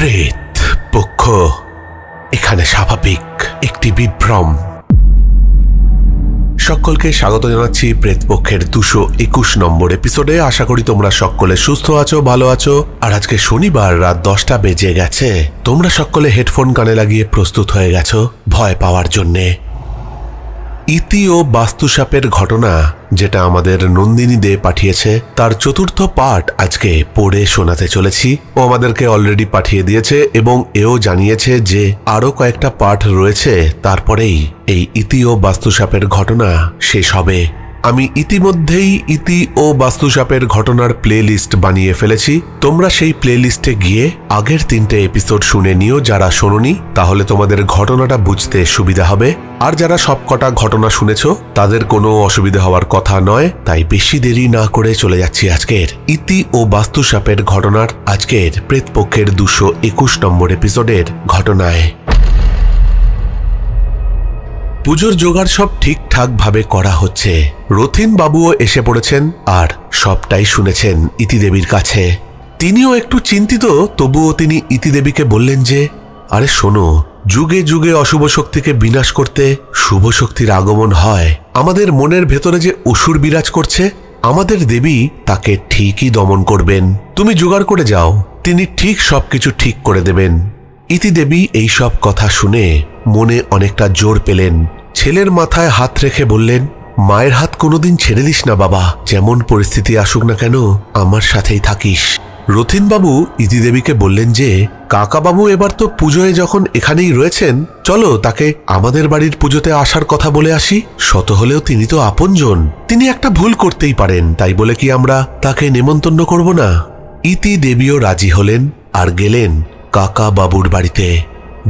প্রেত পক্ষ এখানে স্বাভাবিক একটি বিভ্রম। সকলকে স্বাগত জানাচ্ছি প্রেতপক্ষের 221 নম্বর এপিসোডে। আশা করি তোমরা সকলে সুস্থ আছো, ভালো আছো। আর আজকে শনিবার রাত 10টা বেজে গেছে। তোমরা সকলে হেডফোন কানে লাগিয়ে প্রস্তুত হয়ে গেছো ভয় পাওয়ার জন্যে। ইতি ও বাস্তুসাপের ঘটনা, যেটা আমাদের নন্দিনী দে পাঠিয়েছে, তার 4র্থ পার্ট আজকে পড়ে শোনাতে চলেছি। ও আমাদেরকে অলরেডি পাঠিয়ে দিয়েছে এবং এও জানিয়েছে যে আরো কয়েকটা পার্ট রয়েছে, তারপরেই এই ইতি ও বাস্তুসাপের ঘটনা শেষ হবে। আমি ইতিমধ্যেই ইতি ও বাস্তুসাপের ঘটনার প্লে লিস্ট বানিয়ে ফেলেছি। তোমরা সেই প্লে লিস্টে গিয়ে আগের 3টে এপিসোড শুনে নিও যারা শোনোনি, তাহলে তোমাদের ঘটনাটা বুঝতে সুবিধা হবে। আর যারা সবকটা ঘটনা শুনেছো তাদের কোনো অসুবিধা হওয়ার কথা নয়। তাই বেশি দেরি না করে চলে যাচ্ছি আজকের ইতি ও বাস্তুসাপের ঘটনার আজকের প্রেতপক্ষের 221 নম্বর এপিসোডের ঘটনায়। পুজোর জোগাড় সব ঠিকঠাক ভাবে করা হচ্ছে। রথিন বাবুও এসে পড়েছেন আর সবটাই শুনেছেন ইতি দেবীর কাছে। তিনিও একটু চিন্তিত, তবুও তিনি ইতি দেবীকে বললেন যে, আরে শোনো, যুগে যুগে অশুভ শক্তিকে বিনাশ করতে শুভ শক্তির আগমন হয়। আমাদের মনের ভেতরে যে অসুর বিরাজ করছে, আমাদের দেবী তাকে ঠিকই দমন করবেন। তুমি জোগাড় করে যাও, তিনি ঠিক সবকিছু ঠিক করে দেবেন। ইতি দেবী এইসব কথা শুনে মনে অনেকটা জোর পেলেন। ছেলের মাথায় হাত রেখে বললেন, মায়ের হাত কোনোদিন ছেড়ে দিস না বাবা, যেমন পরিস্থিতি আসুক না কেন আমার সাথেই থাকিস। রথিনবাবু ইতি দেবীকে বললেন যে, কাকাবাবু এবার তো পুজোয় যখন এখানেই রয়েছেন, চলো তাকে আমাদের বাড়ির পুজোতে আসার কথা বলে আসি। শত হলেও তিনি তো আপনজন, তিনি একটা ভুল করতেই পারেন, তাই বলে কি আমরা তাকে নেমন্তন্ন করব না? ইতি দেবীও রাজি হলেন আর গেলেন কাকাবাবুর বাড়িতে।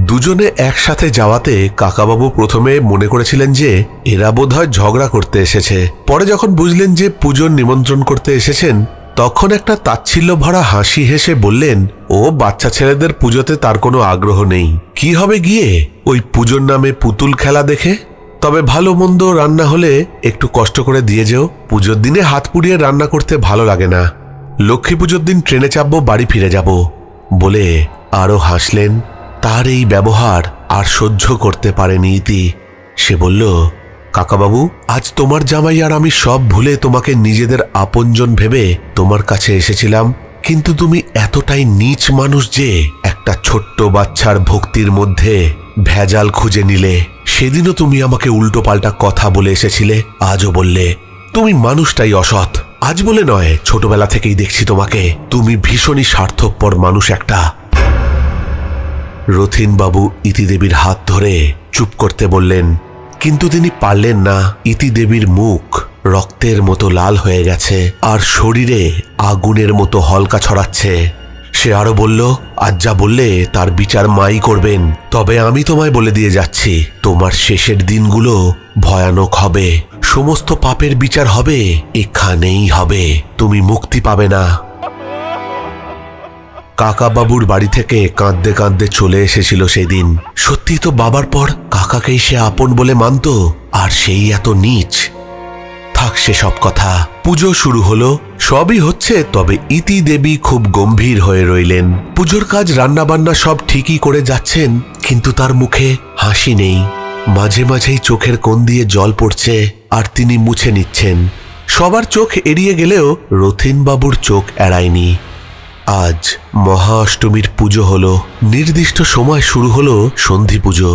দুজনে একসাথে যাওয়াতে কাকাবাবু প্রথমে মনে করেছিলেন যে এরা বোধহয় ঝগড়া করতে এসেছে। পরে যখন বুঝলেন যে পুজোর নিমন্ত্রণ করতে এসেছেন, তখন একটা তাচ্ছিল্য ভরা হাসি হেসে বললেন, ও বাচ্চা ছেলেদের পুজোতে তার কোনো আগ্রহ নেই। কি হবে গিয়ে ওই পুজোর নামে পুতুল খেলা দেখে? তবে ভালো মন্দ রান্না হলে একটু কষ্ট করে দিয়ে যেও। পুজোর দিনে হাত পুড়িয়ে রান্না করতে ভালো লাগে না। লক্ষ্মী পুজোর দিন ট্রেনে চাপবো, বাড়ি ফিরে যাব বলে আরো হাসলেন। তার এই ব্যবহার আর সহ্য করতে পারেনি ইতি। সে বলল, কাকাবাবু, আজ তোমার জামাই আর আমি সব ভুলে তোমাকে নিজেদের আপনজন ভেবে তোমার কাছে এসেছিলাম, কিন্তু তুমি এতটাই নীচ মানুষ যে একটা ছোট্ট বাচ্চার ভক্তির মধ্যে ভেজাল খুঁজে নিলে। সেদিনও তুমি আমাকে উল্টো পাল্টা কথা বলে এসেছিলে, আজও বললে। তুমি মানুষটাই অসৎ। আজ বলে নয়, ছোটবেলা থেকেই দেখছি তোমাকে। তুমি ভীষণই স্বার্থপর মানুষ একটা। রথিনবাবু ইতি দেবীর হাত ধরে চুপ করতে বললেন, কিন্তু তিনি পারলেন না। ইতি দেবীর মুখ রক্তের মতো লাল হয়ে গেছে আর শরীরে আগুনের মতো হলকা ছড়াচ্ছে। সে আরো বলল, আজ যা বললে তার বিচার মাই করবেন। তবে আমি তোমায় বলে দিয়ে যাচ্ছি, তোমার শেষের দিনগুলো ভয়ানক হবে। সমস্ত পাপের বিচার হবে এখানেই হবে, তুমি মুক্তি পাবে না। কাকাবাবুর বাড়ি থেকে কাঁদতে কাঁদতে চলে এসেছিল সেদিন। সত্যি তো বাবার পর কাকাকেই সে আপন বলে মানত, আর সেই এত নীচ। থাক সেসব কথা। পুজো শুরু হলো, সবই হচ্ছে, তবে ইতি দেবী খুব গম্ভীর হয়ে রইলেন। পুজোর কাজ রান্নাবান্না সব ঠিকই করে যাচ্ছেন, কিন্তু তার মুখে হাসি নেই। মাঝে মাঝেই চোখের কোণ দিয়ে জল পড়ছে আর তিনি মুছে নিচ্ছেন। সবার চোখ এড়িয়ে গেলেও রথিনবাবুর চোখ এড়ায়নি। আজ মহা অষ্টমীর পুজো হলো। নির্দিষ্ট সময় শুরু হলো সন্ধি পুজো।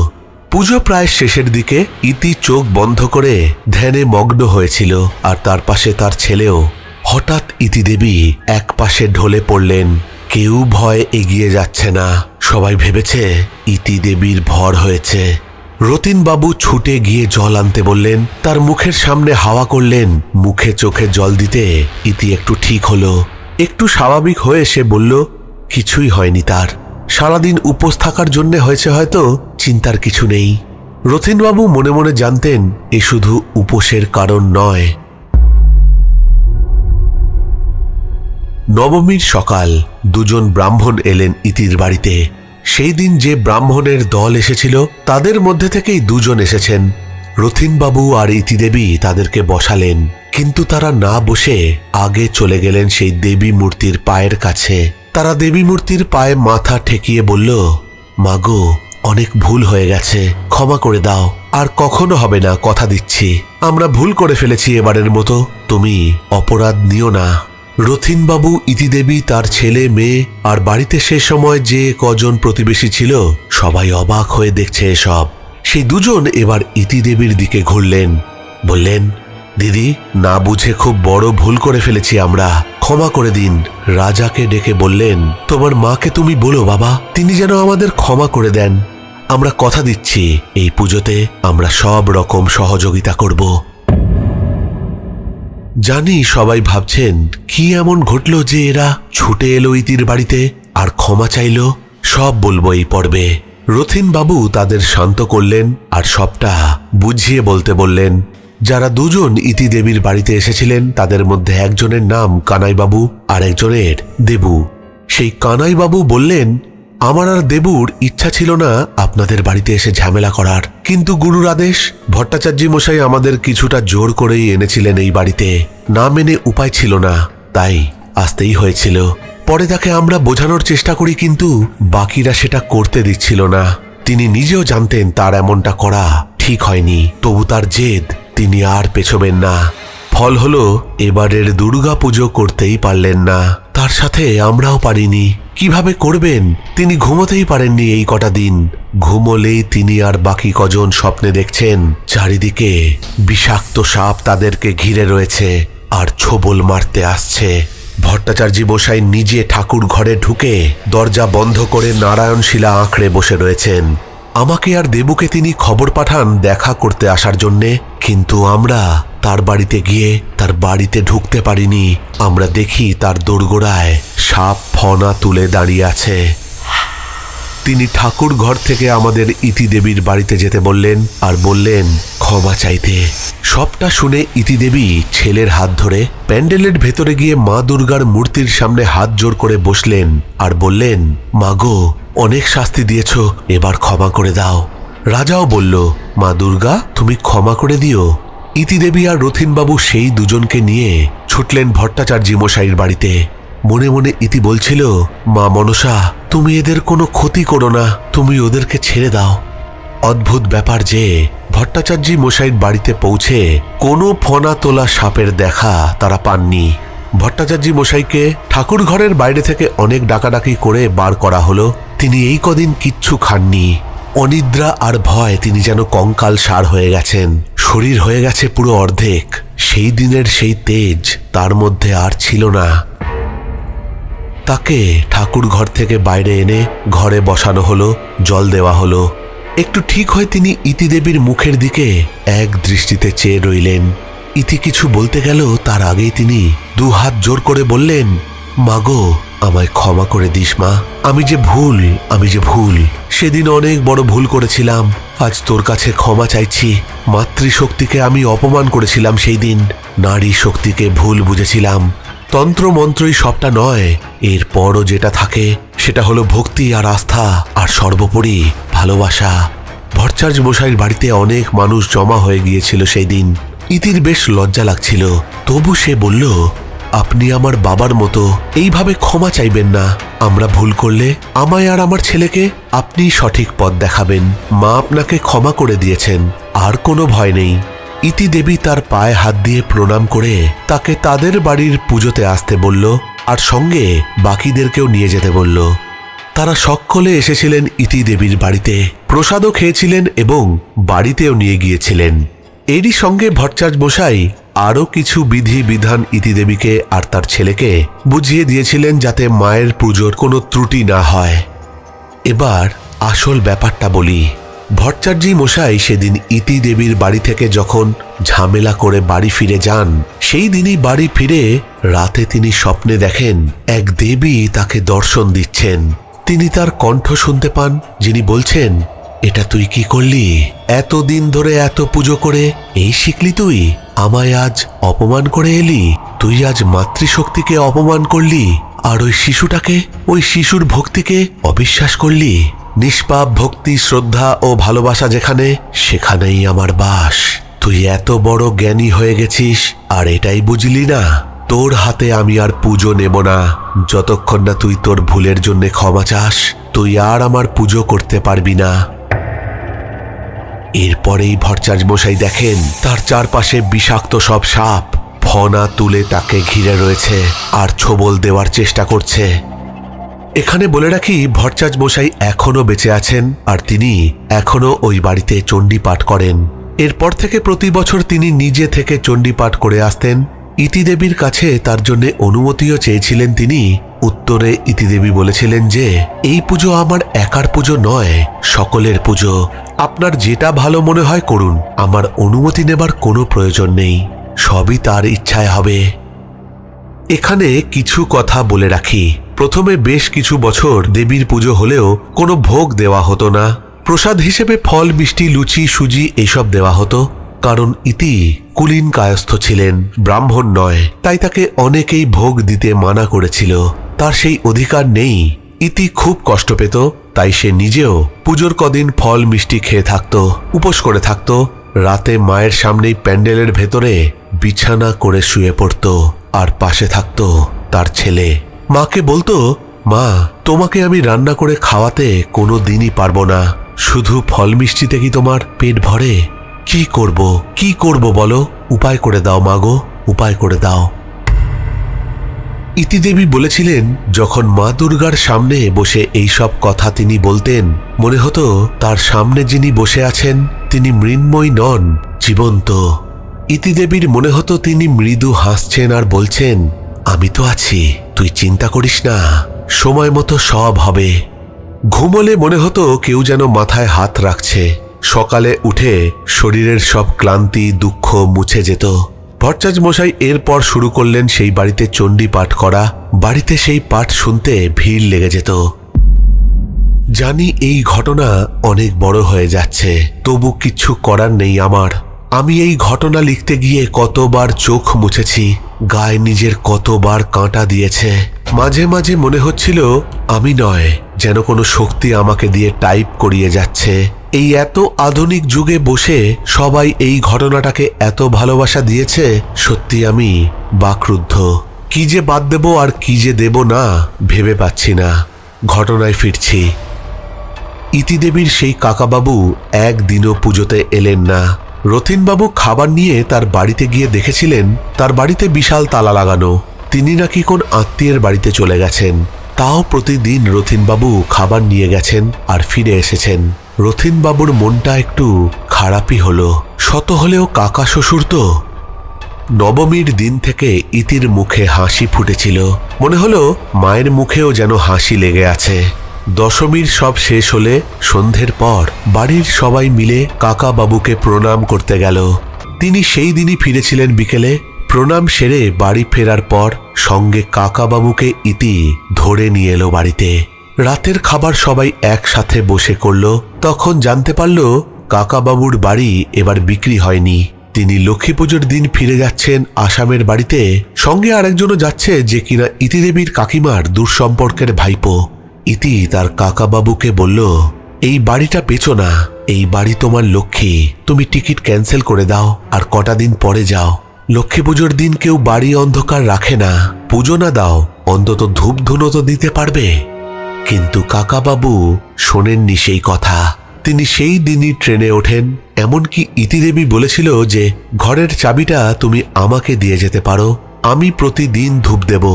পুজো প্রায় শেষের দিকে। ইতি চোখ বন্ধ করে ধ্যানে মগ্ন হয়েছিল, আর তার পাশে তার ছেলেও। হঠাৎ ইতি দেবী এক পাশে ঢলে পড়লেন। কেউ ভয় এগিয়ে যাচ্ছে না। সবাই ভেবেছে ইতি দেবীর ভর হয়েছে। রতিনবাবু ছুটে গিয়ে জল আনতে বললেন, তার মুখের সামনে হাওয়া করলেন। মুখে চোখে জল দিতে ইতি একটু ঠিক হলো, একটু স্বাভাবিক হয়ে সে বলল, কিছুই হয়নি তার। সারাদিন উপোস থাকার জন্য হয়েছে হয়তো, চিন্তার কিছু নেই। রথিনবাবু মনে মনে জানতেন এ শুধু উপোসের কারণ নয়। নবমীর সকাল। দুজন ব্রাহ্মণ এলেন ইতির বাড়িতে। সেই দিন যে ব্রাহ্মণের দল এসেছিল তাদের মধ্যে থেকেই দুজন এসেছেন। রথিনবাবু আর ইতি দেবী তাদেরকে বসালেন, কিন্তু তারা না বসে আগে চলে গেলেন সেই দেবী মূর্তির পায়ের কাছে। তারা দেবী মূর্তির পায়ে মাথা ঠেকিয়ে বলল, মাগো, অনেক ভুল হয়ে গেছে, ক্ষমা করে দাও, আর কখনো হবে না, কথা দিচ্ছি। আমরা ভুল করে ফেলেছি এবারের মতো, তুমি অপরাধ নিও না। রথিনবাবু, ইতিদেবী, তার ছেলে মেয়ে আর বাড়িতে সে সময় যে কজন প্রতিবেশী ছিল সবাই অবাক হয়ে দেখছে এসব। সেই দুজন এবার ইতিদেবীর দিকে ঘুরলেন, বললেন, দিদি, না বুঝে খুব বড় ভুল করে ফেলেছি আমরা, ক্ষমা করে দিন। রাজাকে ডেকে বললেন, তোমার মাকে তুমি বলো বাবা, তিনি যেন আমাদের ক্ষমা করে দেন। আমরা কথা দিচ্ছি এই পুজোতে আমরা সব রকম সহযোগিতা করব। জানি সবাই ভাবছেন কি এমন ঘটল যে এরা ছুটে এলো ইতির বাড়িতে আর ক্ষমা চাইল। সব বলবো এই পর্বে। রথিনবাবু তাদের শান্ত করলেন আর সবটা বুঝিয়ে বলতে বললেন। যারা দুজন ইতিদেবীর বাড়িতে এসেছিলেন তাদের মধ্যে একজনের নাম কানাইবাবু আর একজনের দেবু। সেই কানাইবাবু বললেন, আমার আর দেবুর ইচ্ছা ছিল না আপনাদের বাড়িতে এসে ঝামেলা করার, কিন্তু গুরুর আদেশ, ভট্টাচার্য মশাই আমাদের কিছুটা জোর করেই এনেছিলেন এই বাড়িতে, না মেনে উপায় ছিল না, তাই আসতেই হয়েছিল। পরে তাকে আমরা বোঝানোর চেষ্টা করি, কিন্তু বাকিরা সেটা করতে দিচ্ছিল না। তিনি নিজেও জানতেন তার এমনটা করা ঠিক হয়নি, তবু তার জেদ, তিনি আর পেছবেন না। ফল হলো এবারের দুর্গা পুজো করতেই পারলেন না। তার সাথে আমরাও পারিনি। কিভাবে করবেন? তিনি ঘুমোতেই পারেননি এই কটা দিন। ঘুমোলেই তিনি আর বাকি কজন স্বপ্নে দেখছেন চারিদিকে বিষাক্ত সাপ তাদেরকে ঘিরে রয়েছে আর ছোবল মারতে আসছে। ভট্টাচার্য মশাই নিজে ঠাকুর ঘরে ঢুকে দরজা বন্ধ করে নারায়ণশিলা আঁকড়ে বসে রয়েছেন। আমাকে আর দেবুকে তিনি খবর পাঠান দেখা করতে আসার জন্যে, কিন্তু আমরা তার বাড়িতে গিয়ে তার বাড়িতে ঢুকতে পারিনি। আমরা দেখি তার দোরগোড়ায় সাপ ফনা তুলে দাঁড়িয়ে আছে। তিনি ঠাকুর ঘর থেকে আমাদের ইতিদেবীর বাড়িতে যেতে বললেন আর বললেন ক্ষমা চাইতে। সবটা শুনে ইতিদেবী ছেলের হাত ধরে প্যান্ডেলের ভেতরে গিয়ে মা দুর্গার মূর্তির সামনে হাত জোর করে বসলেন আর বললেন, মাগো, অনেক শাস্তি দিয়েছ, এবার ক্ষমা করে দাও। রাজাও বলল, মা দুর্গা, তুমি ক্ষমা করে দিও। ইতিদেবী আর রথিনবাবু সেই দুজনকে নিয়ে ছুটলেন ভট্টাচার্য মশাইয়ের বাড়িতে। মনে মনে ইতি বলছিল, মা মনসা, তুমি এদের কোনো ক্ষতি করো না, তুমি ওদেরকে ছেড়ে দাও। অদ্ভুত ব্যাপার যে ভট্টাচার্য মশাইয়ের বাড়িতে পৌঁছে কোনো ফনা তোলা সাপের দেখা তারা পাননি। ভট্টাচার্য মশাইকে ঠাকুর ঘরের বাইরে থেকে অনেক ডাকাডাকি করে বার করা হলো। তিনি এই কদিন কিচ্ছু খাননি। অনিদ্রা আর ভয় তিনি যেন কঙ্কাল সার হয়ে গেছেন। শরীর হয়ে গেছে পুরো অর্ধেক। সেই দিনের সেই তেজ তার মধ্যে আর ছিল না। তাকে ঠাকুর ঘর থেকে বাইরে এনে ঘরে বসানো হলো, জল দেওয়া হলো। একটু ঠিক হয়ে তিনি ইতিদেবীর মুখের দিকে এক দৃষ্টিতে চেয়ে রইলেন। ইতি কিছু বলতে গেল তার আগেই তিনি দু হাত জোর করে বললেন, মাগো, আমায় ক্ষমা করে দিস মা, আমি যে ভুল, সেদিন অনেক বড় ভুল করেছিলাম। আজ তোর কাছে ক্ষমা চাইছি। মাতৃশক্তিকে আমি অপমান করেছিলাম সেই দিন, নারী শক্তিকে ভুল বুঝেছিলাম। তন্ত্র মন্ত্রই সবটা নয়, এরপরও যেটা থাকে সেটা হলো ভক্তি আর আস্থা আর সর্বোপরি ভালোবাসা। ভট্টাচার্য মশাইয়ের বাড়িতে অনেক মানুষ জমা হয়ে গিয়েছিল সেই দিন। ইতির বেশ লজ্জা লাগছিল, তবু সে বলল, আপনি আমার বাবার মতো, এইভাবে ক্ষমা চাইবেন না। আমরা ভুল করলে আমায় আর আমার ছেলেকে আপনি সঠিক পথ দেখাবেন। মা আপনাকে ক্ষমা করে দিয়েছেন, আর কোনো ভয় নেই। ইতিদেবী তার পায়ে হাত দিয়ে প্রণাম করে তাকে তাদের বাড়ির পুজোতে আসতে বলল আর সঙ্গে বাকিদেরকেও নিয়ে যেতে বলল। তারা সকলে এসেছিলেন ইতিদেবীর বাড়িতে, প্রসাদও খেয়েছিলেন এবং বাড়িতেও নিয়ে গিয়েছিলেন। এরই সঙ্গে ভট্টাচার্য মশাই আরও কিছু বিধি বিধান ইতিদেবীকে আর তার ছেলেকে বুঝিয়ে দিয়েছিলেন যাতে মায়ের পুজোর কোনো ত্রুটি না হয়। এবার আসল ব্যাপারটা বলি। ভট্টাচার্য মশাই সেদিন ইতিদেবীর বাড়ি থেকে যখন ঝামেলা করে বাড়ি ফিরে যান, সেই দিনই বাড়ি ফিরে রাতে তিনি স্বপ্নে দেখেন এক দেবী তাকে দর্শন দিচ্ছেন। তিনি তার কণ্ঠ শুনতে পান, যিনি বলছেন, এটা তুই কি করলি? এতদিন ধরে এত পুজো করে এই শিখলি তুই? আমায় আজ অপমান করে এলি? তুই আজ মাতৃশক্তিকে অপমান করলি আর ওই শিশুটাকে, ওই শিশুর ভক্তিকে অবিশ্বাস করলি। নিষ্পাপ ভক্তি, শ্রদ্ধা ও ভালোবাসা যেখানে, সেখানেই আমার বাস। তুই এত বড় জ্ঞানী হয়ে গেছিস আর এটাই বুঝলি না? তোর হাতে আমি আর পুজো নেব না। যতক্ষণ না তুই তোর ভুলের জন্য ক্ষমা চাস, তুই আর আমার পুজো করতে পারবি না। এরপরেই ভট্টাচার্য মশাই দেখেন তার চারপাশে বিষাক্ত সব সাপ ফনা তুলে তাকে ঘিরে রয়েছে আর ছোবল দেওয়ার চেষ্টা করছে। এখানে বলে রাখি, ভট্টাচার্য মশাই এখনো বেঁচে আছেন আর তিনি এখনো ওই বাড়িতে চণ্ডী পাঠ করেন। এরপর থেকে প্রতি বছর তিনি নিজে থেকে চণ্ডী পাঠ করে আসতেন। ইতিদেবীর কাছে তার জন্য অনুমতিও চেয়েছিলেন তিনি। উত্তরে ইতিদেবী বলেছিলেন যে এই পুজো আমার একার পুজো নয়, সকলের পুজো। আপনার যেটা ভালো মনে হয় করুন, আমার অনুমতি নেবার কোনো প্রয়োজন নেই, সবই তার ইচ্ছায় হবে। এখানে কিছু কথা বলে রাখি। প্রথমে বেশ কিছু বছর দেবীর পুজো হলেও কোনো ভোগ দেওয়া হতো না। প্রসাদ হিসেবে ফল, মিষ্টি, লুচি, সুজি এসব দেওয়া হতো। কারণ ইতি কুলীন কায়স্থ ছিলেন, ব্রাহ্মণ নয়, তাই তাকে অনেকেই ভোগ দিতে মানা করেছিল। তার সেই অধিকার নেই। ইতি খুব কষ্ট পেত, তাই সে নিজেও পুজোর কদিন ফল মিষ্টি খেয়ে থাকত, উপোস করে থাকত। রাতে মায়ের সামনেই প্যান্ডেলের ভেতরে বিছানা করে শুয়ে পড়ত আর পাশে থাকত তার ছেলে। মাকে বলতো, মা, তোমাকে আমি রান্না করে খাওয়াতে কোনো দিনই পারবো না, শুধু ফল মিষ্টিতে কি তোমার পেট ভরে? কি করব বলো? উপায় করে দাও মা গো, উপায় করে দাও। ইতিদেবী বলেছিলেন, যখন মা দুর্গার সামনে বসে এইসব কথা তিনি বলতেন, মনে হতো তার সামনে যিনি বসে আছেন তিনি মৃন্ময় নন, জীবন্ত। ইতিদেবীর মনে হতো তিনি মৃদু হাসছেন আর বলছেন, আমি তো আছি, তুই চিন্তা করিস না, সময় মতো সব হবে। ঘুমোলে মনে হতো কেউ যেন মাথায় হাত রাখছে। সকালে উঠে শরীরের সব ক্লান্তি, দুঃখ মুছে যেত। ভট্টাচার্য মশাই এরপর শুরু করলেন সেই বাড়িতে চণ্ডী পাঠ করা। বাড়িতে সেই পাঠ শুনতে ভিড় লেগে যেত। জানি এই ঘটনা অনেক বড় হয়ে যাচ্ছে, তবু কিচ্ছু করার নেই আমার। আমি এই ঘটনা লিখতে গিয়ে কতবার চোখ মুছেছি, গায়ে নিজের কতবার কাঁটা দিয়েছে। মাঝে মাঝে মনে হচ্ছিল আমি নয়, যেন কোনো শক্তি আমাকে দিয়ে টাইপ করিয়ে যাচ্ছে। এই এত আধুনিক যুগে বসে সবাই এই ঘটনাটাকে এত ভালোবাসা দিয়েছে, সত্যি আমি বাকরুদ্ধ। কি যে বাদ দেব আর কি যে দেব না ভেবে পাচ্ছি না। ঘটনায় ফিরছি। ইতিদেবীর সেই কাকাবাবু একদিনও পুজোতে এলেন না। রথীনবাবু খাবার নিয়ে তার বাড়িতে গিয়ে দেখেছিলেন তার বাড়িতে বিশাল তালা লাগানো। তিনি নাকি কোন আত্মীয়ের বাড়িতে চলে গেছেন। তাও প্রতিদিন রথীনবাবু খাবার নিয়ে গেছেন আর ফিরে এসেছেন। রথীনবাবুর মনটা একটু খারাপই হলো। শত হলেও কাকা শ্বশুর তো। নবমীর দিন থেকে ইতির মুখে হাসি ফুটেছিল। মনে হলো মায়ের মুখেও যেন হাসি লেগে আছে। দশমীর সব শেষ হলে সন্ধ্যের পর বাড়ির সবাই মিলে কাকা বাবুকে প্রণাম করতে গেল। তিনি সেই দিনই ফিরেছিলেন বিকেলে। প্রণাম সেরে বাড়ি ফেরার পর সঙ্গে কাকা বাবুকে ইতি ধরে নিয়ে এলো বাড়িতে। রাতের খাবার সবাই একসাথে বসে করল। তখন জানতে পারল কাকা বাবুর বাড়ি এবার বিক্রি হয়নি। তিনি লক্ষ্মী পুজোর দিন ফিরে যাচ্ছেন আসামের বাড়িতে। সঙ্গে আরেকজনও যাচ্ছে যে কিনা ইতিদেবীর কাকিমার দূর সম্পর্কের ভাইপো। ইতি তার কাকা বাবুকে বলল, এই বাড়িটা বেচো না, এই বাড়ি তোমার লক্ষ্মী, তুমি টিকিট ক্যান্সেল করে দাও আর কটা দিন পরে যাও। লক্ষ্মী পুজোর দিন কেউ বাড়ি অন্ধকার রাখে না, পুজো না দাও অন্তত ধূপ ধুনো তো দিতে পারবে। কিন্তু কাকা বাবু শোনেননি সেই কথা। তিনি সেই দিনই ট্রেনে ওঠেন। এমনকি ইতিদেবী বলেছিল যে ঘরের চাবিটা তুমি আমাকে দিয়ে যেতে পারো, আমি প্রতিদিন ধূপ দেব।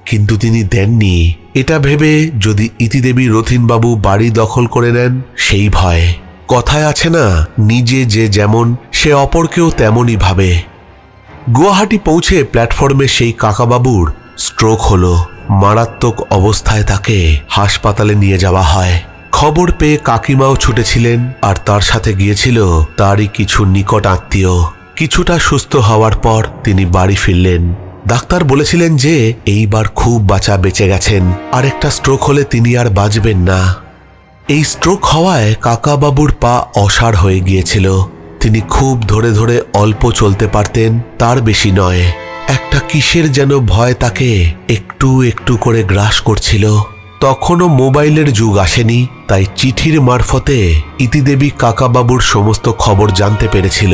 কিন্তু তিনি দেননি, এটা ভেবে যদি ইতিদেবী রথীনবাবু বাড়ি দখল করে নেন সেই ভয়। কথায় আছে না, নিজে যে যেমন সে অপরকেও তেমনই ভাবে। গুয়াহাটি পৌঁছে প্ল্যাটফর্মে সেই কাকাবাবুর স্ট্রোক হলো। মারাত্মক অবস্থায় তাকে হাসপাতালে নিয়ে যাওয়া হয়। খবর পেয়ে কাকিমাও ছুটেছিলেন আর তার সাথে গিয়েছিল তারই কিছু নিকট আত্মীয়। কিছুটা সুস্থ হওয়ার পর তিনি বাড়ি ফিরলেন। ডাক্তার বলেছিলেন যে এইবার খুব বাঁচা বেঁচে গেছেন, আর একটা স্ট্রোক হলে তিনি আর বাঁচবেন না। এই স্ট্রোক হওয়ায় কাকাবাবুর পা অসাড় হয়ে গিয়েছিল। তিনি খুব ধরে ধরে অল্প চলতে পারতেন, তার বেশি নয়। একটা কিসের যেন ভয় তাকে একটু একটু করে গ্রাস করছিল। তখনও মোবাইলের যুগ আসেনি, তাই চিঠির মারফতে ইতিদেবী কাকাবাবুর সমস্ত খবর জানতে পেরেছিল।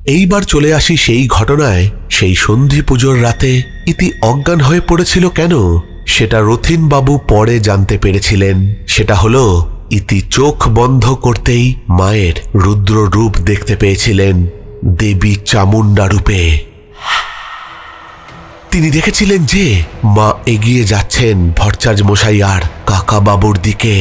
এইবার চলে আসি সেই ঘটনায়। সেই সন্ধি পুজোর রাতে ইতি অজ্ঞান হয়ে পড়েছিল কেন, সেটা রথিন বাবু পরে জানতে পেরেছিলেন। সেটা হলো ইতি চোখ বন্ধ করতেই মায়ের রুদ্র রূপ দেখতে পেয়েছিলেন, দেবী চামুন্ডা রূপে। তিনি দেখেছিলেন যে মা এগিয়ে যাচ্ছেন ভট্টাচার্য মশাই আর কাকা বাবুর দিকে।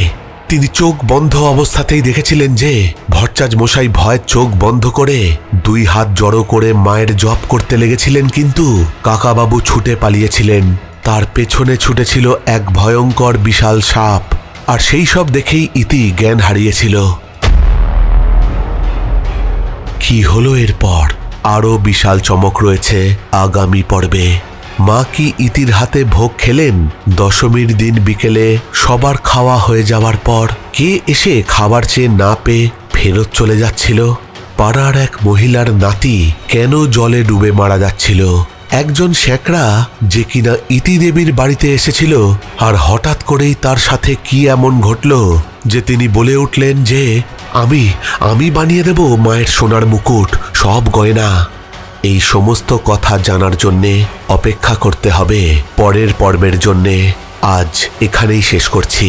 তিনি চোখ বন্ধ অবস্থাতেই দেখেছিলেন যে ভট্টাচার্য মশাই ভয় চোখ বন্ধ করে 2 হাত জড়ো করে মায়ের জপ করতে লেগেছিলেন, কিন্তু কাকাবাবু ছুটে পালিয়েছিলেন। তার পেছনে ছুটেছিল এক ভয়ঙ্কর বিশাল সাপ, আর সেই সব দেখেই ইতি জ্ঞান হারিয়েছিল। কি হলো এরপর আরো বিশাল চমক রয়েছে আগামী পর্বে। মা কি ইতির হাতে ভোগ খেলেন? দশমীর দিন বিকেলে সবার খাওয়া হয়ে যাওয়ার পর কে এসে খাবার চেয়ে না পেয়ে ফেরত চলে যাচ্ছিল? পাড়ার এক মহিলার নাতি কেন জলে ডুবে মারা যাচ্ছিল? একজন শ্যাকরা যে কিনা ইতি দেবীর বাড়িতে এসেছিল, আর হঠাৎ করেই তার সাথে কি এমন ঘটল যে তিনি বলে উঠলেন যে আমি বানিয়ে দেব মায়ের সোনার মুকুট, সব গয়না। এই সমস্ত কথা জানার জন্যে অপেক্ষা করতে হবে পরের পর্বের জন্যে। আজ এখানেই শেষ করছি।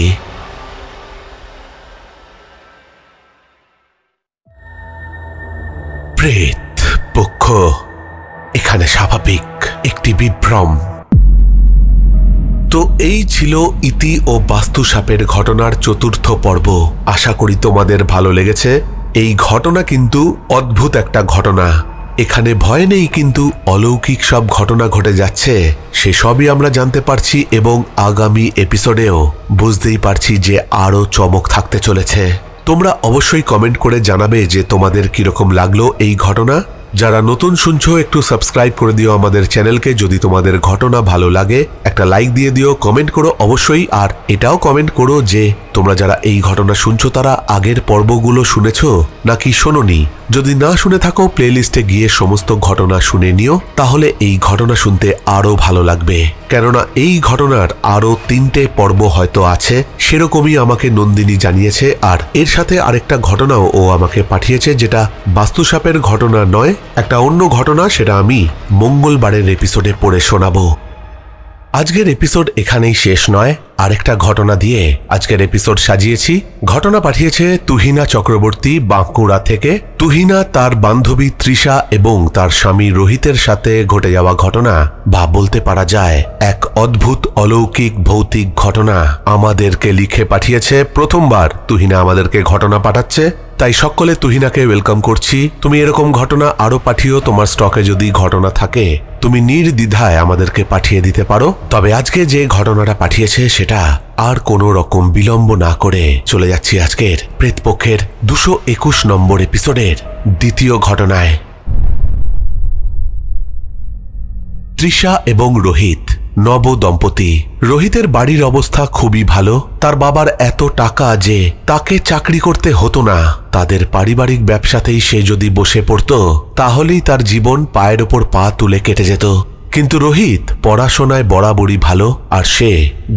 প্রেত পক্ষ এখানে স্বাভাবিক একটি বিভ্রম। তো এই ছিল ইতি ও বাস্তু সাপের ঘটনার 4র্থ পর্ব। আশা করি তোমাদের ভালো লেগেছে। এই ঘটনা কিন্তু অদ্ভুত একটা ঘটনা। এখানে ভয় নেই, কিন্তু অলৌকিক সব ঘটনা ঘটে যাচ্ছে, সেসবই আমরা জানতে পারছি, এবং আগামী এপিসোডেও বুঝতেই পারছি যে আরও চমক থাকতে চলেছে। তোমরা অবশ্যই কমেন্ট করে জানাবে যে তোমাদের কিরকম লাগলো এই ঘটনা। যারা নতুন শুনছো একটু সাবস্ক্রাইব করে দিও আমাদের চ্যানেলকে। যদি তোমাদের ঘটনা ভালো লাগে একটা লাইক দিয়ে দিও, কমেন্ট করো অবশ্যই। আর এটাও কমেন্ট করো যে তোমরা যারা এই ঘটনা শুনছো তারা আগের পর্বগুলো শুনেছো নাকি শোনোনি। যদি না শুনে থাকো প্লেলিস্টে গিয়ে সমস্ত ঘটনা শুনে নিও, তাহলে এই ঘটনা শুনতে আরো ভালো লাগবে। কেননা এই ঘটনার আরো 3টে পর্ব হয়তো আছে, সেরকমই আমাকে নন্দিনী জানিয়েছে। আর এর সাথে আরেকটা ঘটনাও ও আমাকে পাঠিয়েছে, যেটা বাস্তুসাপের ঘটনা নয়, একটা অন্য ঘটনা। সেটা আমি মঙ্গলবারের এপিসোডে পড়ে শোনাবো। আজকের এপিসোড এখানেই শেষ নয়, আরেকটা ঘটনা দিয়ে আজকের এপিসোড সাজিয়েছি। ঘটনা পাঠিয়েছে তুহিনা চক্রবর্তী বাঁকুড়া থেকে। তুহিনা তার বান্ধবী তৃষা এবং তার স্বামী রোহিতের সাথে ঘটে যাওয়া ঘটনা, বা বলতে পারা যায় এক অদ্ভুত অলৌকিক ভৌতিক ঘটনা আমাদেরকে লিখে পাঠিয়েছে। প্রথমবার তুহিনা আমাদেরকে ঘটনা পাঠাচ্ছে, তাই সকলে তুহিনাকে ওয়েলকাম করছি। তুমি এরকম ঘটনা আরো পাঠিও। তোমার স্টকে যদি ঘটনা থাকে তুমি নির্দ্বিধায় আমাদেরকে পাঠিয়ে দিতে পারো। তবে আজকে যে ঘটনাটা পাঠিয়েছে সেটা আর কোনো রকম বিলম্ব না করে চলে যাচ্ছি আজকের প্রেতপক্ষের 221 নম্বর এপিসোডের 2য় ঘটনায়। তৃষা এবং রোহিত নব দম্পতি। রোহিতের বাড়ির অবস্থা খুবই ভালো। তার বাবার এত টাকা যে তাকে চাকরি করতে হতো না। তাদের পারিবারিক ব্যবসাতেই সে যদি বসে পড়তো তাহলেই তার জীবন পায়ের ওপর পা তুলে কেটে যেত। কিন্তু রোহিত পড়াশোনায় বরাবরই ভালো, আর সে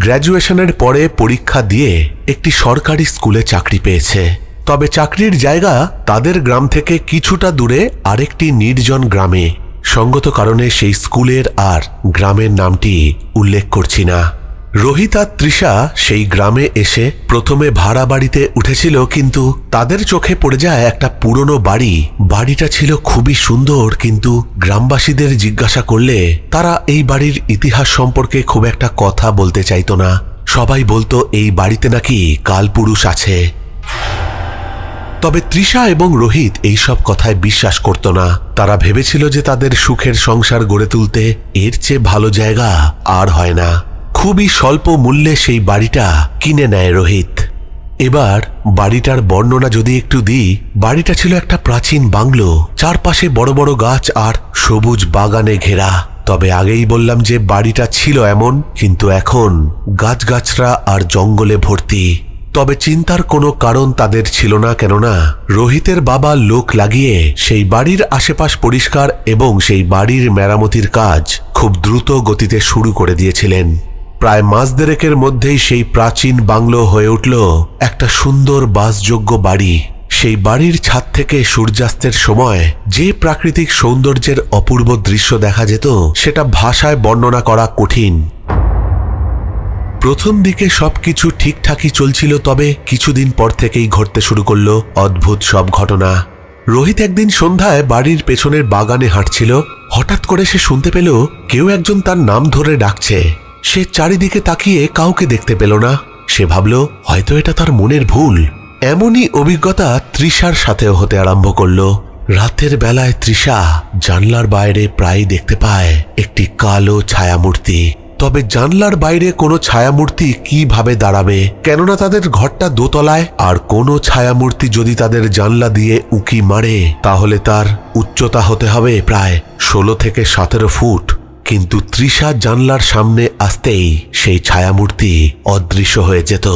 গ্র্যাজুয়েশনের পরে পরীক্ষা দিয়ে একটি সরকারি স্কুলে চাকরি পেয়েছে। তবে চাকরির জায়গা তাদের গ্রাম থেকে কিছুটা দূরে আরেকটি নির্জন গ্রামে। সঙ্গত কারণে সেই স্কুলের আর গ্রামের নামটি উল্লেখ করছি না। রোহিত আর তৃষা সেই গ্রামে এসে প্রথমে ভাড়া বাড়িতে উঠেছিল, কিন্তু তাদের চোখে পড়ে যায় একটা পুরনো বাড়ি। বাড়িটা ছিল খুবই সুন্দর, কিন্তু গ্রামবাসীদের জিজ্ঞাসা করলে তারা এই বাড়ির ইতিহাস সম্পর্কে খুব একটা কথা বলতে চাইতো না। সবাই বলতো এই বাড়িতে নাকি কালপুরুষ আছে। তবে তৃষা এবং রোহিত এইসব কথায় বিশ্বাস করত না। তারা ভেবেছিল যে তাদের সুখের সংসার গড়ে তুলতে এর চেয়ে ভালো জায়গা আর হয় না। খুবই স্বল্প মূল্যে সেই বাড়িটা কিনে নেয় রোহিত। এবার বাড়িটার বর্ণনা যদি একটু দিই, বাড়িটা ছিল একটা প্রাচীন বাংলো, চারপাশে বড় বড় গাছ আর সবুজ বাগানে ঘেরা। তবে আগেই বললাম যে বাড়িটা ছিল এমন, কিন্তু এখন গাছগাছরা আর জঙ্গলে ভর্তি। তবে চিন্তার কোনো কারণ তাদের ছিল না, কেননা রোহিতের বাবা লোক লাগিয়ে সেই বাড়ির আশেপাশ পরিষ্কার এবং সেই বাড়ির মেরামতির কাজ খুব দ্রুত গতিতে শুরু করে দিয়েছিলেন। প্রায় মাস দেড়েকের মধ্যেই সেই প্রাচীন বাংলো হয়ে উঠল একটা সুন্দর বাসযোগ্য বাড়ি। সেই বাড়ির ছাদ থেকে সূর্যাস্তের সময় যে প্রাকৃতিক সৌন্দর্যের অপূর্ব দৃশ্য দেখা যেত সেটা ভাষায় বর্ণনা করা কঠিন। প্রথম দিকে সবকিছু ঠিকঠাকই চলছিল, তবে কিছুদিন পর থেকেই ঘটতে শুরু করলো অদ্ভুত সব ঘটনা। রোহিত একদিন সন্ধ্যায় বাড়ির পেছনের বাগানে হাঁটছিল। হঠাৎ করে সে শুনতে পেল কেউ একজন তার নাম ধরে ডাকছে। সে চারিদিকে তাকিয়ে কাউকে দেখতে পেল না। সে ভাবল হয়তো এটা তার মনের ভুল। এমনই অভিজ্ঞতা তৃষার সাথেও হতে আরম্ভ করলো। রাতের বেলায় তৃষা জানলার বাইরে প্রায় দেখতে পায় একটি কালো ছায়ামূর্তি। তবে জানলার বাইরে কোনো ছায়ামূর্তি কিভাবে দাঁড়াবে, কেননা তাদের ঘরটা দোতলায়, আর কোনো ছায়ামূর্তি যদি তাদের জানলা দিয়ে উঁকি মারে তাহলে তার উচ্চতা হতে হবে প্রায় 16 থেকে 17 ফুট। কিন্তু তৃষা জানলার সামনে আসতেই সেই ছায়ামূর্তি অদৃশ্য হয়ে যেত।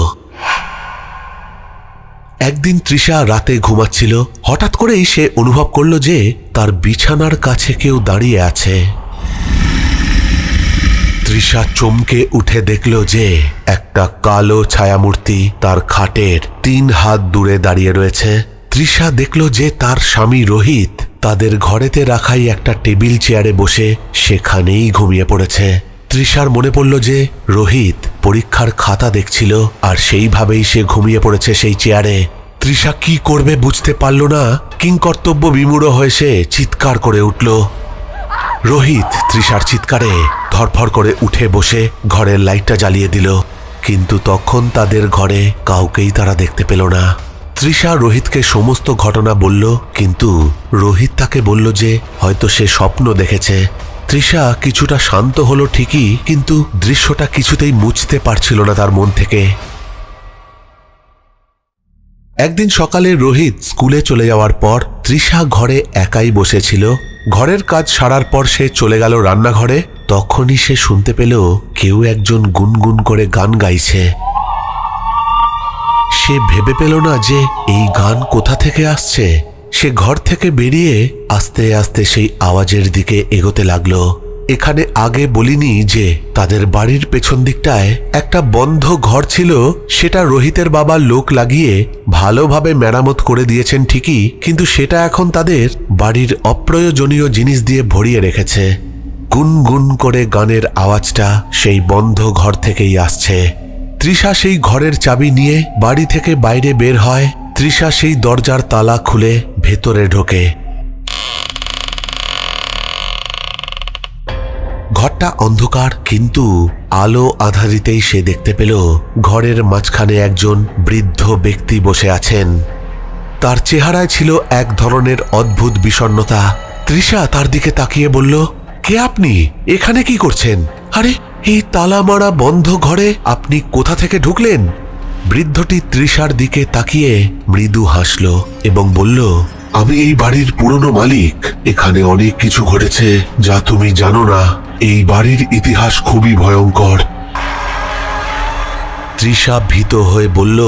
একদিন তৃষা রাতে ঘুমাচ্ছিল। হঠাৎ করেই সে অনুভব করল যে তার বিছানার কাছে কেউ দাঁড়িয়ে আছে। তৃষা চমকে উঠে দেখল যে একটা কালো ছায়ামূর্তি তার খাটের 3 হাত দূরে দাঁড়িয়ে রয়েছে। তৃষা দেখল যে তার স্বামী রোহিত তাদের ঘরেতে রাখাই একটা টেবিল চেয়ারে বসে সেখানেই ঘুমিয়ে পড়েছে। তৃষার মনে পড়ল যে রোহিত পরীক্ষার খাতা দেখছিল, আর সেইভাবেই সে ঘুমিয়ে পড়েছে সেই চেয়ারে। তৃষা কি করবে বুঝতে পারল না। কিংকর্তব্য বিমূঢ় হয়ে সে চিৎকার করে উঠল। রোহিত তৃষার চিৎকারে ধরফর করে উঠে বসে ঘরের লাইটটা জ্বালিয়ে দিল, কিন্তু তখন তাদের ঘরে কাউকেই তারা দেখতে পেল না। তৃষা রোহিতকে সমস্ত ঘটনা বলল, কিন্তু রোহিত তাকে বলল যে হয়তো সে স্বপ্ন দেখেছে। তৃষা কিছুটা শান্ত হলো ঠিকই, কিন্তু দৃশ্যটা কিছুতেই মুছতে পারছিল না তার মন থেকে। একদিন সকালে রোহিত স্কুলে চলে যাওয়ার পর তৃষা ঘরে একাই বসেছিল। ঘরের কাজ সারার পর সে চলে গেল রান্নাঘরে। তখনই সে শুনতে পেল কেউ একজন গুনগুন করে গান গাইছে। সে ভেবে পেল না যে এই গান কোথা থেকে আসছে। সে ঘর থেকে বেরিয়ে আস্তে আস্তে সেই আওয়াজের দিকে এগোতে লাগলো। এখানে আগে বলিনি যে তাদের বাড়ির পেছন দিকটায় একটা বন্ধ ঘর ছিল। সেটা রোহিতের বাবা লোক লাগিয়ে ভালোভাবে মেরামত করে দিয়েছেন ঠিকই, কিন্তু সেটা এখন তাদের বাড়ির অপ্রয়োজনীয় জিনিস দিয়ে ভরিয়ে রেখেছে। গুনগুন করে গানের আওয়াজটা সেই বন্ধ ঘর থেকেই আসছে। তৃষা সেই ঘরের চাবি নিয়ে বাড়ি থেকে বাইরে বের হয়। তৃষা সেই দরজার তালা খুলে ভেতরে ঢোকে। ঘরটা অন্ধকার, কিন্তু আলো আধারিতেই সে দেখতে পেল ঘরের মাঝখানে একজন বৃদ্ধ ব্যক্তি বসে আছেন। তার চেহারায় ছিল এক ধরনের অদ্ভুত বিষণ্ণতা। তৃষা তার দিকে তাকিয়ে বলল, কে আপনি? এখানে কি করছেন? আরে এই তালা মারা বন্ধ ঘরে আপনি কোথা থেকে ঢুকলেন? বৃদ্ধটি তৃষার দিকে তাকিয়ে মৃদু হাসল এবং বলল, আমি এই বাড়ির পুরনো মালিক। এখানে অনেক কিছু ঘটেছে যা তুমি জানো না। এই বাড়ির ইতিহাস খুবই ভয়ঙ্কর। তৃষা ভীত হয়ে বলল,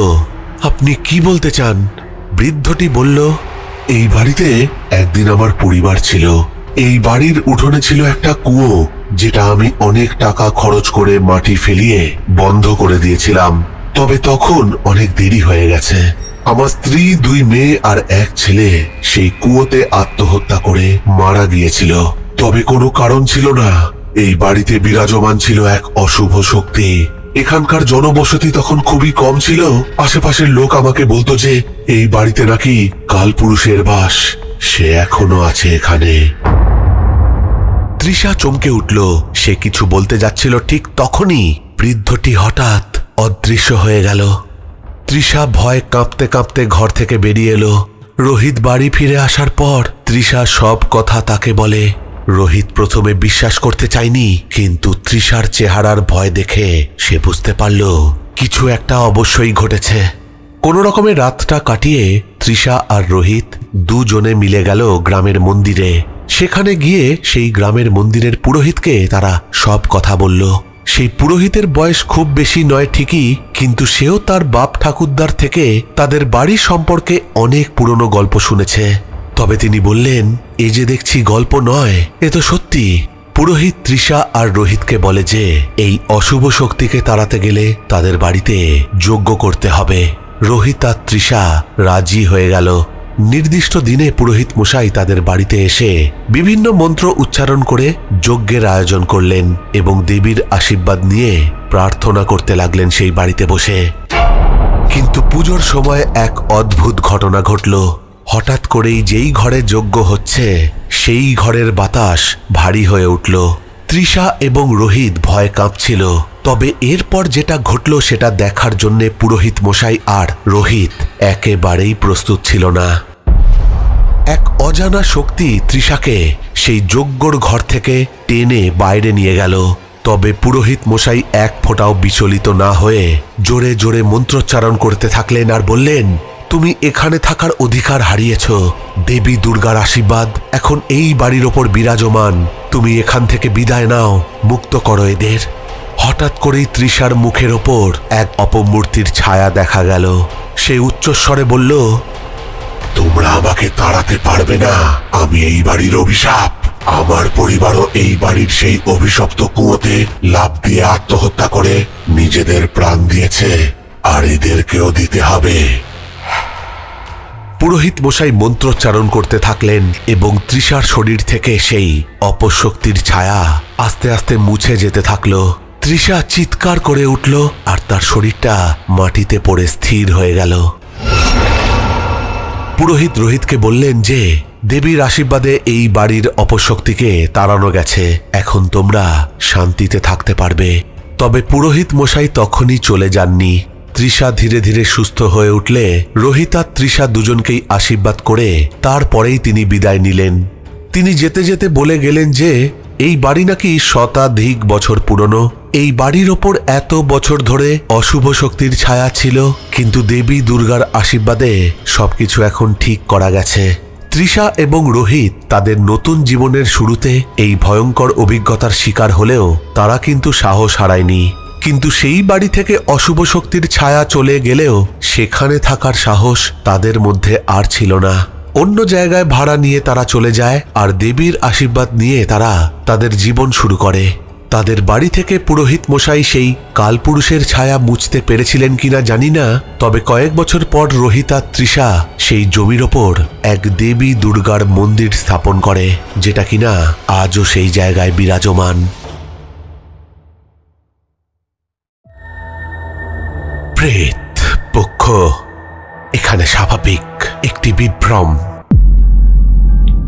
আপনি কি বলতে চান? বৃদ্ধটি বলল, এই বাড়িতে একদিন আমার পরিবার ছিল। এই বাড়ির উঠোনে ছিল একটা কুয়ো, যেটা আমি অনেক টাকা খরচ করে মাটি ফেলিয়ে বন্ধ করে দিয়েছিলাম। তবে তখন অনেক দেরি হয়ে গেছে। আমার স্ত্রী, 2 মেয়ে আর 1 ছেলে সেই কুয়োতে আত্মহত্যা করে মারা গিয়েছিল। তবে কোনো কারণ ছিল না। এই বাড়িতে বিরাজমান ছিল এক অশুভ শক্তি। এখানকার জনবসতি তখন খুবই কম ছিল। আশেপাশের লোক আমাকে বলতো যে এই বাড়িতে নাকি কালপুরুষের বাস। সে এখনো আছে এখানে। তৃষা চমকে উঠল। সে কিছু বলতে যাচ্ছিল, ঠিক তখনই বৃদ্ধটি হঠাৎ অদৃশ্য হয়ে গেল। তৃষা ভয় কাঁপতে কাঁপতে ঘর থেকে বেরিয়ে এলো। রোহিত বাড়ি ফিরে আসার পর তৃষা সব কথা তাকে বলে। রোহিত প্রথমে বিশ্বাস করতে চায়নি, কিন্তু তৃষার চেহারার ভয় দেখে সে বুঝতে পারল কিছু একটা অবশ্যই ঘটেছে। কোনো রকমে রাতটা কাটিয়ে তৃষা আর রোহিত দুজনে মিলে গেল গ্রামের মন্দিরে। সেখানে গিয়ে সেই গ্রামের মন্দিরের পুরোহিতকে তারা সব কথা বলল। সেই পুরোহিতের বয়স খুব বেশি নয় ঠিকই, কিন্তু সেও তার বাপ ঠাকুরদার থেকে তাদের বাড়ি সম্পর্কে অনেক পুরনো গল্প শুনেছে। তবে তিনি বললেন, এ যে দেখছি গল্প নয়, এ তো সত্যি। পুরোহিত তৃষা আর রোহিতকে বলে যে এই অশুভ শক্তিকে তাড়াতে গেলে তাদের বাড়িতে যজ্ঞ করতে হবে। রোহিত আর তৃষা রাজি হয়ে গেল। নির্দিষ্ট দিনে পুরোহিত মশাই তাদের বাড়িতে এসে বিভিন্ন মন্ত্র উচ্চারণ করে যজ্ঞের আয়োজন করলেন এবং দেবীর আশীর্বাদ নিয়ে প্রার্থনা করতে লাগলেন সেই বাড়িতে বসে। কিন্তু পুজোর সময় এক অদ্ভুত ঘটনা ঘটল। হঠাৎ করেই যেই ঘরে যজ্ঞ হচ্ছে সেই ঘরের বাতাস ভারী হয়ে উঠল। তৃষা এবং রোহিত ভয়ে কাঁপছিল। তবে এরপর যেটা ঘটল সেটা দেখার জন্য পুরোহিত মশাই আর রোহিত একেবারেই প্রস্তুত ছিল না। এক অজানা শক্তি তৃষাকে সেই যজ্ঞর ঘর থেকে টেনে বাইরে নিয়ে গেল। তবে পুরোহিত মশাই এক ফোঁটাও বিচলিত না হয়ে জোরে জোরে মন্ত্রোচ্চারণ করতে থাকলেন আর বললেন, তুমি এখানে থাকার অধিকার হারিয়েছ। দেবী দুর্গার আশীর্বাদ এখন এই বাড়ির ওপর বিরাজমান। তুমি এখান থেকে বিদায় নাও, মুক্ত করো এদের। হঠাৎ করেই তৃষার মুখের ওপর এক অপমূর্তির ছায়া দেখা গেল। সে উচ্চস্বরে বলল, তোমরা আমাকে তাড়াতে পারবে না। আমি এই বাড়ির অভিশাপ। আমার পরিবারও এই বাড়ির সেই অভিশপ্ত কুয়োতে লাফ দিয়ে আত্মহত্যা করে নিজেদের প্রাণ দিয়েছে, আর এদেরকেও দিতে হবে। পুরোহিত মশাই মন্ত্রোচ্চারণ করতে থাকলেন এবং তৃষার শরীর থেকে সেই অপশক্তির ছায়া আস্তে আস্তে মুছে যেতে থাকলো। তৃষা চিৎকার করে উঠল আর তার শরীরটা মাটিতে পড়ে স্থির হয়ে গেল। পুরোহিত রোহিতকে বললেন যে দেবীর আশীর্বাদে এই বাড়ির অপশক্তিকে তাড়ানো গেছে, এখন তোমরা শান্তিতে থাকতে পারবে। তবে পুরোহিত মশাই তখনই চলে যাননি। তৃষা ধীরে ধীরে সুস্থ হয়ে উঠলে রোহিত আর তৃষা দুজনকেই আশীর্বাদ করে তারপরেই তিনি বিদায় নিলেন। তিনি যেতে যেতে বলে গেলেন যে এই বাড়ি নাকি শতাধিক বছর পুরনো। এই বাড়ির ওপর এত বছর ধরে অশুভ শক্তির ছায়া ছিল, কিন্তু দেবী দুর্গার আশীর্বাদে সবকিছু এখন ঠিক করা গেছে। তৃষা এবং রোহিত তাদের নতুন জীবনের শুরুতে এই ভয়ঙ্কর অভিজ্ঞতার শিকার হলেও তারা কিন্তু সাহস হারায়নি। কিন্তু সেই বাড়ি থেকে অশুভ শক্তির ছায়া চলে গেলেও সেখানে থাকার সাহস তাদের মধ্যে আর ছিল না। অন্য জায়গায় ভাড়া নিয়ে তারা চলে যায় আর দেবীর আশীর্বাদ নিয়ে তারা তাদের জীবন শুরু করে। তাদের বাড়ি থেকে পুরোহিত মশাই সেই কালপুরুষের ছায়া মুছতে পেরেছিলেন কিনা জানি না, তবে কয়েক বছর পর রোহিত আর তৃষা সেই জমির ওপর এক দেবী দুর্গার মন্দির স্থাপন করে, যেটা কিনা আজও সেই জায়গায় বিরাজমান। প্রেত পক্ষ এখানে স্বাভাবিক একটি বিভ্রম।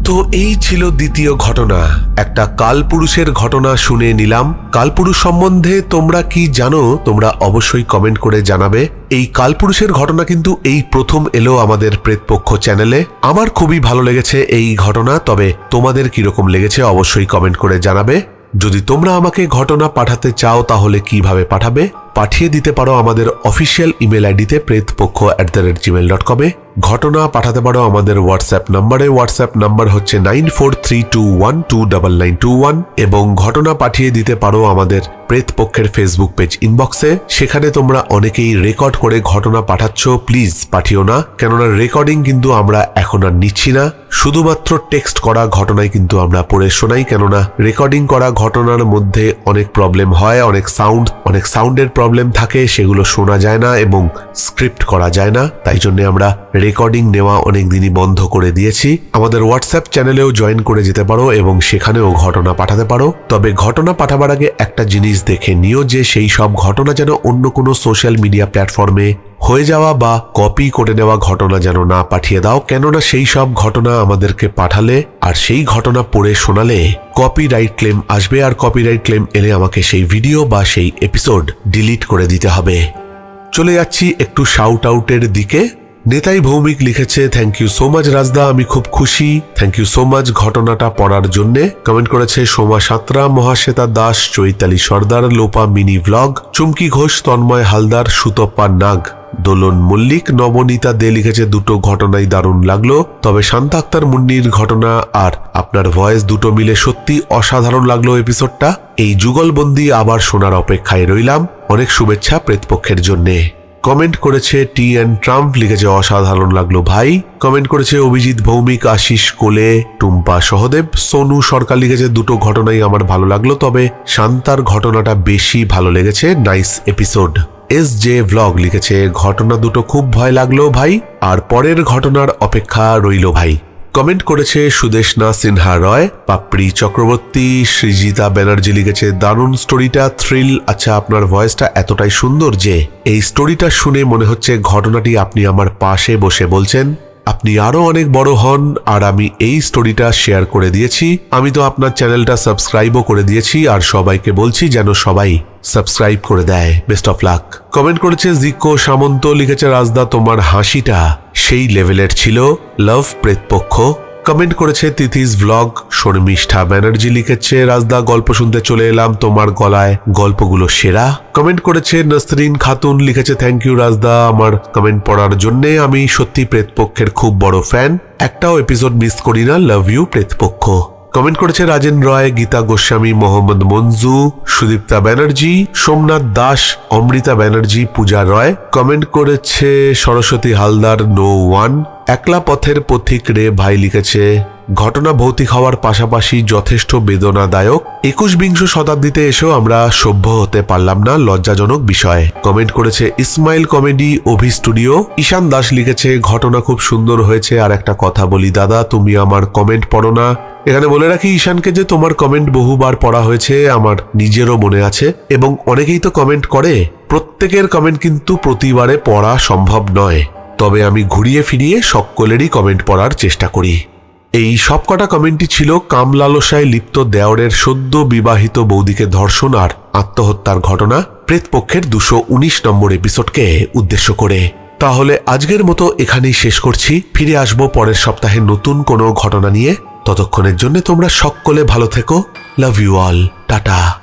তো এই ছিল দ্বিতীয় ঘটনা। একটা কালপুরুষের ঘটনা শুনে নিলাম। কালপুরুষ সম্বন্ধে তোমরা কি জানো তোমরা অবশ্যই কমেন্ট করে জানাবে। এই কালপুরুষের ঘটনা কিন্তু এই প্রথম এলো আমাদের প্রেতপক্ষ চ্যানেলে। আমার খুবই ভালো লেগেছে এই ঘটনা, তবে তোমাদের কিরকম লেগেছে অবশ্যই কমেন্ট করে জানাবে। যদি তোমরা আমাকে ঘটনা পাঠাতে চাও তাহলে কিভাবে পাঠাবে? পাঠিয়ে দিতে পারো আমাদের অফিসিয়াল ইমেল আইডিতে pretpokho@gmail.com-এ। ঘটনা পাঠাতে পারো আমাদের হোয়াটসঅ্যাপ নাম্বারে। হোয়াটসঅ্যাপ নাম্বার হচ্ছে 9432129921 এবং ঘটনা পাঠিয়ে দিতে পারো আমাদের প্রেতপক্ষের ফেসবুক পেজ ইনবক্সে। সেখানে তোমরা অনেকেই রেকর্ড করে ঘটনা পাঠাচ্ছ, প্লিজ পাঠিও না, কেননা রেকর্ডিং কিন্তু আমরা এখন আর নিচ্ছি না। শুধুমাত্র টেক্সট করা ঘটনায় কিন্তু আমরা পড়ে শোনাই, কেননা রেকর্ডিং করা ঘটনার মধ্যে অনেক প্রবলেম হয়, অনেক সাউন্ডের প্রবলেম থাকে, সেগুলো শোনা যায় না এবং স্ক্রিপ্ট করা যায় না। তাই জন্য আমরা রেকর্ডিং নেওয়া অনেক দিনই বন্ধ করে দিয়েছি। আমাদের হোয়াটসঅ্যাপ চ্যানেলেও জয়েন করে যেতে পারো এবং সেখানেও ঘটনা পাঠাতে পারো। তবে ঘটনা পাঠাবার আগে একটা জিনিস দেখে নিও যে সেই সব ঘটনা যেন অন্য কোনো সোশ্যাল মিডিয়া প্ল্যাটফর্মে হয়ে যাওয়া বা কপি করে নেওয়া ঘটনা যেন না পাঠিয়ে দাও, কেননা সেই সব ঘটনা আমাদেরকে পাঠালে আর সেই ঘটনা পড়ে শোনালে কপিরাইট ক্লেম আসবে, আর কপিরাইট ক্লেম এলে আমাকে সেই ভিডিও বা সেই এপিসোড ডিলিট করে দিতে হবে। চলে যাচ্ছি একটু শাউট আউটের দিকে। নেতাই ভৌমিক লিখেছে, thank you so much Rajda, আমি খুব খুশি, থ্যাংক ইউ সো মাচ ঘটনাটা পড়ার জন্য। কমেন্ট করেছে সোমা সাঁতরা, মহাশ্বেতা দাস, চৈতালি সর্দার, লোপা মিনি ভ্লগ, চুমকি ঘোষ, তন্ময় হালদার, সুতপ্পা নাগ, দোলন মল্লিক, নবনীতা দে লিখেছে দুটো ঘটনাই দারুণ লাগলো, তবে শান্তা আক্তার মুন্নির ঘটনা আর আপনার ভয়েস দুটো মিলে সত্যি অসাধারণ লাগলো এপিসোডটা। এই যুগলবন্দি আবার শোনার অপেক্ষায় রইলাম। অনেক শুভেচ্ছা প্রেতপক্ষের জন্যে। কমেন্ট করেছে TN ট্রাম্প, লিখেছে অসাধারণ লাগলো ভাই। কমেন্ট করেছে অভিজিৎ ভৌমিক, আশিস কোলে, টুম্পা সহদেব, সোনু সরকার লিখেছে দুটো ঘটনাই আমার ভালো লাগলো, তবে শান্তার ঘটনাটা বেশি ভালো লেগেছে, নাইস এপিসোড। SJ ব্লগ লিখেছে, ঘটনা দুটো খুব ভয় লাগলো ভাই, আর পরের ঘটনার অপেক্ষা রইল ভাই। কমেন্ট করেছে সুদেশনা সিনহা রয়। পাপড়ি চক্রবর্তী। সৃজিতা ব্যানার্জি লিখেছে, দারুণ স্টোরিটা, থ্রিল। আচ্ছা, আপনার ভয়েসটা এতটাই সুন্দর যে এই স্টোরিটা শুনে মনে হচ্ছে ঘটনাটি আপনি আমার পাশে বসে বলছেন। আপনি আরো অনেক বড় হন। আর আমি এই স্টোরিটা শেয়ার করে দিয়েছি, আমি তো আপনার চ্যানেলটা সাবস্ক্রাইবও করে দিয়েছি, আর সবাইকে বলছি যেন সবাই সাবস্ক্রাইব করে দেয়। Best of luck. কমেন্ট করেছে জিকো সামন্ত লিখেছে, রাজদা তোমার হাসিটা সেই লেভেলের ছিল, লাভ প্রেতপক্ষ। কমেন্ট করেছে তিথিস ভ্লগ। শর্মিষ্ঠা ব্যানার্জি লিখেছে, রাজদা গল্প শুনতে চলে এলাম, তোমার গলায় গল্পগুলো সেরা। কমেন্ট করেছে নসরিন খাতুন লিখেছে, থ্যাংক ইউ রাজদা আমার কমেন্ট পড়ার জন্য, আমি সত্যি প্রেতপক্ষের খুব বড় ফ্যান, একটাও এপিসোড মিস করি না, লাভ ইউ প্রেতপক্ষ। কমেন্ট করেছে রাজেন রয়, গীতা গোস্বামী, মোহাম্মদ মঞ্জু, সুদীপ্তা ব্যানার্জি, সোমনাথ দাস, অমৃতা ব্যানার্জি, পূজা রয়। কমেন্ট করেছে সরস্বতী হালদার, নো ওয়ান। একলা পথের পথিক রে ভাই লিখেছে, ঘটনা ভৌতিক হওয়ার পাশাপাশি যথেষ্ট বেদনাদায়ক, 21 শতাব্দীতে এসেও আমরা সভ্য হতে পারলাম না, লজ্জাজনক বিষয়। কমেন্ট করেছে ইসমাইল কমেডি, অভি স্টুডিও। ঈশান দাস লিখেছে, ঘটনা খুব সুন্দর হয়েছে, আর একটা কথা বলি দাদা, তুমি আমার কমেন্ট পড়ো না। এখানে বলে রাখি ঈশানকে যে তোমার কমেন্ট বহুবার পড়া হয়েছে, আমার নিজেরও মনে আছে, এবং অনেকেই তো কমেন্ট করে, প্রত্যেকের কমেন্ট কিন্তু প্রতিবারে পড়া সম্ভব নয়, তবে আমি ঘুরিয়ে ফিরিয়ে সকলেরই কমেন্ট পড়ার চেষ্টা করি। এই সবকটা কমেন্টই ছিল কামলালসায় লিপ্ত দেওরের সদ্য বিবাহিত বৌদিকে ধর্ষণ আর আত্মহত্যার ঘটনা প্রেতপক্ষের 219 নম্বর এপিসোডকে উদ্দেশ্য করে। তাহলে আজকের মতো এখানেই শেষ করছি, ফিরে আসবো পরের সপ্তাহে নতুন কোনো ঘটনা নিয়ে। ততক্ষণের জন্য তোমরা সকলে ভালো থেকো, লাভ ইউ অল, টাটা।